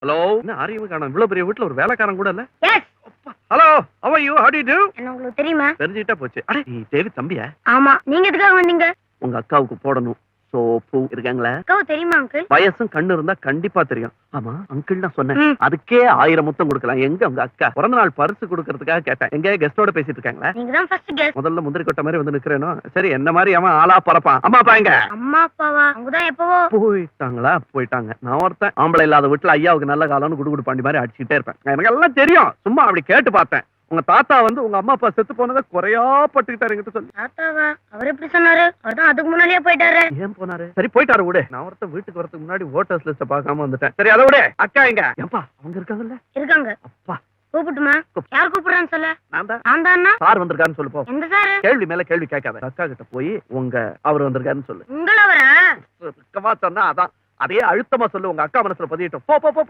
Hello, என்ன ஆரியமே காணோம்? இவ்வளவு பெரிய வீட்ல ஒரு வேலைக்காரன் கூட இல்ல. Yes. Hello, how are you? How do you do? என்ன உங்களுக்கு தெரியுமா? தெரிஞ்சுக்கிட்டா போச்சு. அட, நீ தேவி தம்பியா? ஆமா. நீங்க எதுக்காக வந்தீங்க? உங்க அக்காவுக்கு போடணும். சோப்பு இருக்காங்களா? அக்காவை தெரியுமா அங்கிள்? வயசும் கண்ணு இருந்தா கண்டிப்பா தெரியும். ஆமா, அங்கிள் தான் சொன்னேன். ம். அதுக்கே 1000 முத்தம் கொடுக்கலாம். எங்க உங்க அக்கா? பிறந்த நாள் பரிசு கொடுக்கறதுக்காக கேட்டேன். எங்க கெஸ்டோட பேசிட்டு இருக்காங்களா? நீங்க தான் ஃபர்ஸ்ட் கெஸ்ட். முதல்ல முந்திரி கொட்டை மாதிரி வந்து நிக்கிறேனோ? சரி, என்ன மாதிரி அவன் ஆளா பறப்பான். அம்மா அப்பா எங்க? அம்மா அப்பாவா? அவங்க தான் எப்பவோ. போயிட்டாங்களா? போயிட்டாங்க. நான் ஒருத்தன் ஆம்பளை இல்லாத வீட்டுல ஐயாவுக்கு நல்ல காலம்னு குடுகுடு பாண்டி மாதிரி அடிச்சுட்டே இருப்பேன். எனக்கு எல்லாம் தெரியும். சும்மா அப்படி கேட்டு பார்த்தேன். உங்க தாத்தா வந்து உங்க அம்மா அப்பா செத்து போனதை குறையா பட்டுக்கிட்டாரு என்கிட்ட சொல்லி. தாத்தாவா? அவர் எப்படி சொன்னாரு? அவர் தான் அதுக்கு முன்னாடியே போயிட்டாரு. ஏன் போனாரு? சரி, போயிட்டாரு விடு. நான் ஒருத்தன் வீட்டுக்கு வரதுக்கு முன்னாடி ஓட்டர்ஸ் லிஸ்ட பார்க்காம வந்துட்டேன். சரி, அதை விடு. அக்கா எங்க? ஏன்பா அவங்க இருக்காங்கல்ல? இருக்காங்க. அப்பா, கூப்பிட்டுமா? யார் கூப்பிடுறான்னு சொல்ல? நான் தான். நான் தானா? சார் வந்திருக்காருன்னு சொல்லு போ. எந்த சாரு? கேள்வி மேல கேள்வி கேட்காத. அக்கா கிட்ட போய் உங்க அவர் வந்திருக்காருன்னு சொல்லு. உங்களவரா? சொன்னா அதான். அதையே அழுத்தமா சொல்லு. உங்க அக்கா மனசுல பதியட்டும். போ போ போ போ.